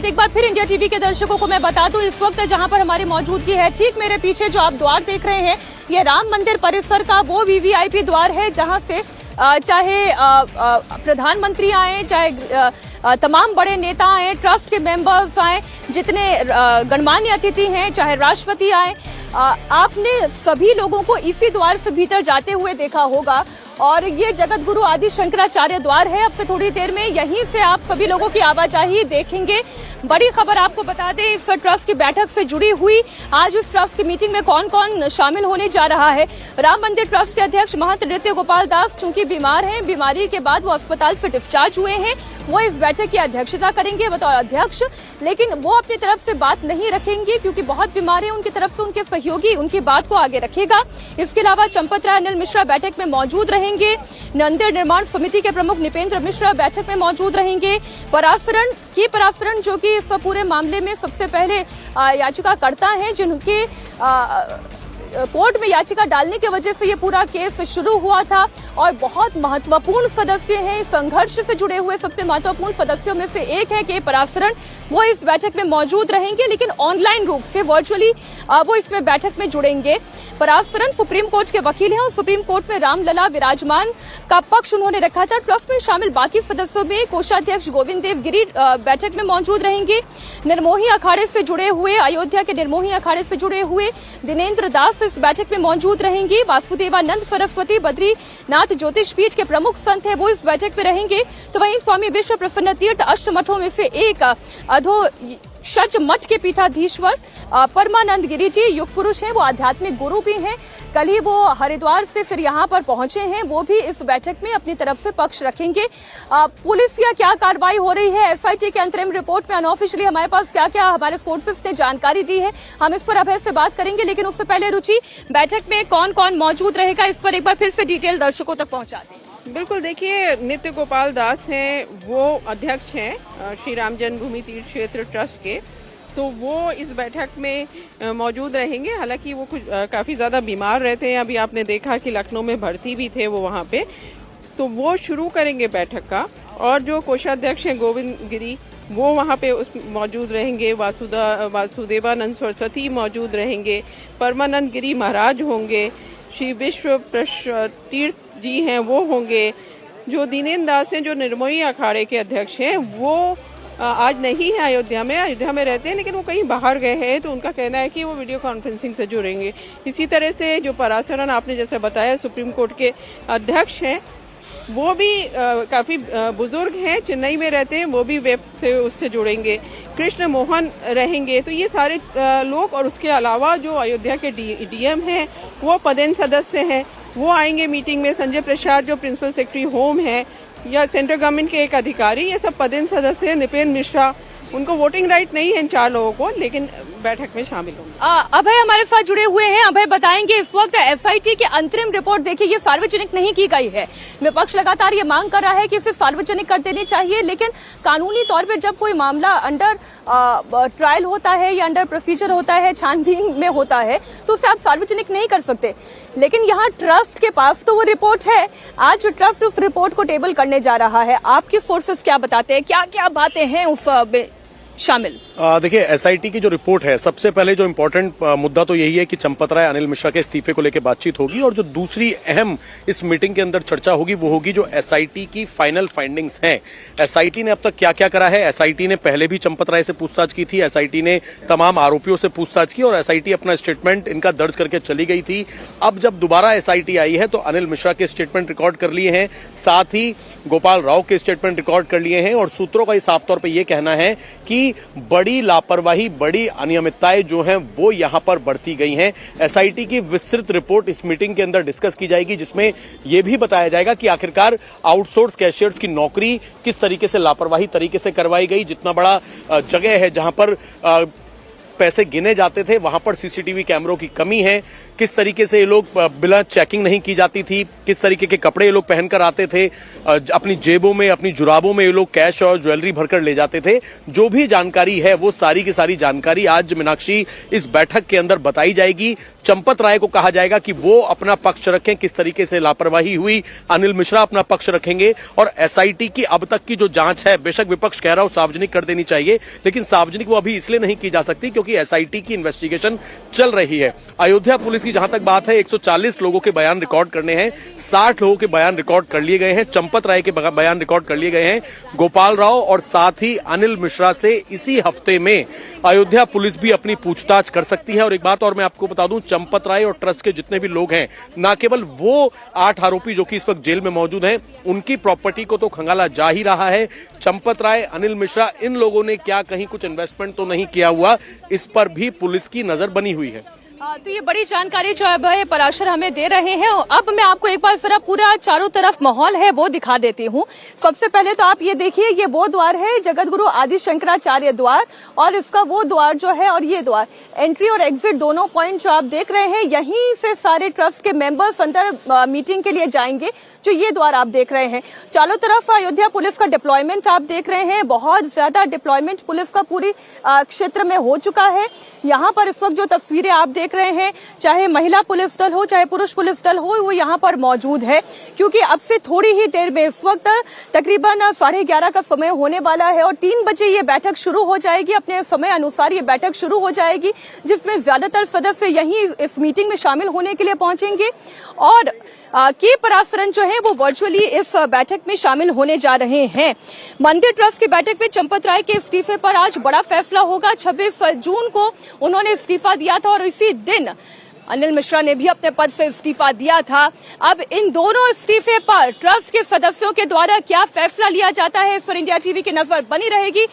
एक बार फिर India TV के दर्शकों को मैं बता दूं, इस वक्त जहां पर हमारी मौजूदगी है, ठीक मेरे पीछे जो आप द्वार देख रहे हैं, ये राम मंदिर परिसर का वो वीवीआईपी द्वार है, जहां से चाहे प्रधानमंत्री आए, चाहे तमाम बड़े नेता आए, ट्रस्ट के मेंबर्स आए, जितने गणमान्य अतिथि हैं, चाहे राष्ट्रपति आए, आपने सभी लोगों को इसी द्वार से भीतर जाते हुए देखा होगा। और ये जगत गुरु आदि शंकराचार्य द्वार है। अब से थोड़ी देर में यहीं से आप सभी लोगों की आवाजाही देखेंगे। बड़ी खबर आपको बता दें, इस ट्रस्ट की बैठक से जुड़ी हुई आज इस ट्रस्ट की मीटिंग में कौन कौन शामिल होने जा रहा है। राम मंदिर ट्रस्ट के अध्यक्ष महंत नृत्य गोपाल दास चूंकि बीमार हैं, बीमारी के बाद वो अस्पताल से डिस्चार्ज हुए हैं, वो इस बैठक की अध्यक्षता करेंगे बतौर अध्यक्ष, लेकिन वो अपनी तरफ से बात नहीं रखेंगे क्योंकि बहुत बीमार है। उनकी तरफ से उनके सहयोगी उनकी बात को आगे रखेगा। इसके अलावा चंपत राय अनिल मिश्रा बैठक में मौजूद रहेंगे। मंदिर निर्माण समिति के प्रमुख निपेंद्र मिश्रा बैठक में मौजूद रहेंगे। परासरण जो कि इस पूरे मामले में सबसे पहले याचिकाकर्ता हैं, जिनके कोर्ट में याचिका डालने की वजह से ये पूरा केस शुरू हुआ था और बहुत महत्वपूर्ण सदस्य हैं। संघर्ष से जुड़े हुए सबसे महत्वपूर्ण सदस्यों में से एक है के परासरण। वो इस बैठक में मौजूद रहेंगे, लेकिन ऑनलाइन रूप से वर्चुअली वो इसमें बैठक में जुड़ेंगे। परासरण सुप्रीम कोर्ट के वकील हैं और सुप्रीम कोर्ट में रामलला विराजमान का पक्ष उन्होंने रखा था। ट्रस्ट में शामिल बाकी सदस्यों में कोषाध्यक्ष गोविंद देव गिरी बैठक में मौजूद रहेंगे। निर्मोही अखाड़े से जुड़े हुए, अयोध्या के निर्मोही अखाड़े से जुड़े हुए दिनेंद्र दास इस बैठक में मौजूद रहेंगे। वासुदेवानंद सरस्वती बद्रीनाथ ज्योतिष पीठ के प्रमुख संत है, वो इस बैठक में रहेंगे। तो वहीं स्वामी विश्व प्रसन्न तीर्थ अष्ट मठों में से एक अधोक्षज मठ के पीठाधीश्वर परमानंद गिरी जी युग पुरुष हैं, वो आध्यात्मिक गुरु भी हैं। कल ही वो हरिद्वार से फिर यहाँ पर पहुंचे हैं, वो भी इस बैठक में अपनी तरफ से पक्ष रखेंगे। पुलिस की क्या कार्रवाई हो रही है, एसआईटी के अंतरिम रिपोर्ट में अनऑफिशियली हमारे पास क्या क्या हमारे फोर्सेस ने जानकारी दी है, हम इस पर अभय से बात करेंगे। लेकिन उससे पहले रुचि, बैठक में कौन कौन मौजूद रहेगा, इस पर एक बार फिर से डिटेल दर्शकों तक पहुंचा दें। बिल्कुल, देखिए, नृत्य गोपाल दास हैं, वो अध्यक्ष हैं श्री राम जन्मभूमि तीर्थ क्षेत्र ट्रस्ट के, तो वो इस बैठक में मौजूद रहेंगे। हालांकि वो कुछ काफ़ी ज़्यादा बीमार रहते हैं, अभी आपने देखा कि लखनऊ में भर्ती भी थे वो वहाँ पे, तो वो शुरू करेंगे बैठक का। और जो कोषाध्यक्ष हैं गोविंद गिरी, वो वहाँ पे मौजूद रहेंगे। वासुदेवानंद सरस्वती मौजूद रहेंगे। परमानंद गिरी महाराज होंगे। श्री विश्व तीर्थ जी हैं, वो होंगे। जो दिनेंद्र दास हैं, जो निर्मोही अखाड़े के अध्यक्ष हैं, वो आज नहीं है अयोध्या में रहते हैं, लेकिन वो कहीं बाहर गए हैं, तो उनका कहना है कि वो वीडियो कॉन्फ्रेंसिंग से जुड़ेंगे। इसी तरह से जो परासरण आपने जैसे बताया सुप्रीम कोर्ट के अध्यक्ष हैं, वो भी काफ़ी बुजुर्ग हैं, चेन्नई में रहते हैं, वो भी वेब से उससे जुड़ेंगे। कृष्ण मोहन रहेंगे। तो ये सारे लोग, और उसके अलावा जो अयोध्या के डीएम हैं, वो पदेन सदस्य हैं, वो आएंगे मीटिंग में। संजय प्रसाद जो प्रिंसिपल सेक्रेटरी होम है, या सेंट्रल गवर्नमेंट के एक अधिकारी, ये सब पदेन सदस्य हैं। निपेंद्र मिश्रा, उनको वोटिंग राइट नहीं है इन 4 लोगों को, लेकिन बैठक में शामिल होंगे। अभय हमारे साथ जुड़े हुए हैं। अभय बताएंगे, इस वक्त एसआईटी की अंतरिम रिपोर्ट देखिए, ये सार्वजनिक नहीं की गई है। विपक्ष लगातार ये मांग कर रहा है कि इसे सार्वजनिक कर देनी चाहिए, लेकिन कानूनी तौर पर जब कोई मामला अंडर ट्रायल होता है या अंडर प्रोसीजर होता है, छानबीन में होता है, तो उसे आप सार्वजनिक नहीं कर सकते। लेकिन यहाँ ट्रस्ट के पास तो वो रिपोर्ट है। आज ट्रस्ट उस रिपोर्ट को टेबल करने जा रहा है। आपके सोर्सेस क्या बताते हैं, क्या क्या बातें हैं उस शामिल? देखिए, एसआईटी की जो रिपोर्ट है, सबसे पहले जो इम्पोर्टेंट मुद्दा तो यही है कि चंपत राय अनिल मिश्रा के इस्तीफे को लेकर बातचीत होगी, और जो दूसरी अहम इस मीटिंग के अंदर चर्चा होगी वो होगी जो एसआईटी की फाइनल फाइंडिंग्स हैं। एसआईटी ने अब तक क्या क्या करा है। एसआईटी ने पहले भी चंपत राय से पूछताछ की थी, एसआईटी ने तमाम आरोपियों से पूछताछ की, और एसआईटी अपना स्टेटमेंट इनका दर्ज करके चली गई थी। अब जब दोबारा एसआईटी आई है तो अनिल मिश्रा के स्टेटमेंट रिकॉर्ड कर लिए हैं, साथ ही गोपाल राव के स्टेटमेंट रिकॉर्ड कर लिए हैं, और सूत्रों का साफ तौर पर यह कहना है कि बड़ी लापरवाही, बड़ी अनियमितताएं जो हैं वो यहां पर बढ़ती गई हैं। एसआईटी की विस्तृत रिपोर्ट इस मीटिंग के अंदर डिस्कस की जाएगी, जिसमें यह भी बताया जाएगा कि आखिरकार आउटसोर्स कैशियर्स की नौकरी किस तरीके से लापरवाही तरीके से करवाई गई। जितना बड़ा जगह है जहां पर पैसे गिने जाते थे, वहां पर सीसीटीवी कैमरों की कमी है। किस तरीके से ये लोग बिना चेकिंग नहीं की जाती थी, किस तरीके के कपड़े ये लोग पहनकर आते थे, अपनी जेबों में अपनी जुराबों में ये लोग कैश और ज्वेलरी भरकर ले जाते थे। जो भी जानकारी है वो सारी की सारी जानकारी आज मीनाक्षी इस बैठक के अंदर बताई जाएगी। चंपत राय को कहा जाएगा कि वो अपना पक्ष रखें, किस तरीके से लापरवाही हुई, अनिल मिश्रा अपना पक्ष रखेंगे और एसआईटी की अब तक की जो जांच है, बेशक विपक्ष कह रहा हो सार्वजनिक कर देनी चाहिए, लेकिन सार्वजनिक वो अभी इसलिए नहीं की जा सकती क्योंकि एसआईटी की इन्वेस्टिगेशन चल रही है। अयोध्या पुलिस की जहां तक बात है 140 लोगों के बयान रिकॉर्ड करने हैं, 60 लोगों के बयान रिकॉर्ड कर लिए गए हैं, चंपत राय के बयान रिकॉर्ड कर लिए गए हैं, गोपाल राव और साथ ही अनिल मिश्रा से इसी हफ्ते में अयोध्या पुलिस भी अपनी पूछताछ कर सकती है। और एक बात और मैं आपको बता दूं, चंपत राय और ट्रस्ट के जितने भी लोग हैं, ना केवल वो 8 आरोपी जो कि इस वक्त जेल में मौजूद हैं, उनकी प्रॉपर्टी को तो खंगाला जा ही रहा है। चंपत राय, अनिल मिश्रा, इन लोगों ने क्या कहीं कुछ इन्वेस्टमेंट तो नहीं किया हुआ, इस पर भी पुलिस की नजर बनी हुई है। तो ये बड़ी जानकारी जो है पराशर हमें दे रहे हैं। अब मैं आपको एक बार जरा पूरा चारों तरफ माहौल है वो दिखा देती हूँ। सबसे पहले तो आप ये देखिए, ये वो द्वार है जगत गुरु आदि शंकराचार्य द्वार, और इसका वो द्वार जो है और ये द्वार, एंट्री और एग्जिट दोनों पॉइंट जो आप देख रहे हैं, यहीं से सारे ट्रस्ट के मेंबर्स अंदर मीटिंग के लिए जाएंगे। जो ये द्वार आप देख रहे हैं, चारों तरफ अयोध्या पुलिस का डिप्लॉयमेंट आप देख रहे हैं। बहुत ज्यादा डिप्लॉयमेंट पुलिस का पूरी क्षेत्र में हो चुका है। यहाँ पर इस वक्त जो तस्वीरें आप देख रहे हैं, चाहे महिला पुलिस दल हो चाहे पुरुष पुलिस दल हो, वो यहाँ पर मौजूद है, क्योंकि अब से थोड़ी ही देर में इस वक्त तकरीबन 11:30 का समय होने वाला है और 3 बजे ये बैठक शुरू हो जाएगी। अपने समय अनुसार ये बैठक शुरू हो जाएगी, जिसमें ज्यादातर सदस्य यहीं इस मीटिंग में शामिल होने के लिए पहुंचेंगे और के पराशरन जो है वो वर्चुअली इस बैठक में शामिल होने जा रहे हैं। मंदिर ट्रस्ट की बैठक में चंपत राय के इस्तीफे पर आज बड़ा फैसला होगा। 26 जून को उन्होंने इस्तीफा दिया था और इसी दिन अनिल मिश्रा ने भी अपने पद से इस्तीफा दिया था। अब इन दोनों इस्तीफे पर ट्रस्ट के सदस्यों के द्वारा क्या फैसला लिया जाता है, इस पर इंडिया टीवी की नजर बनी रहेगी।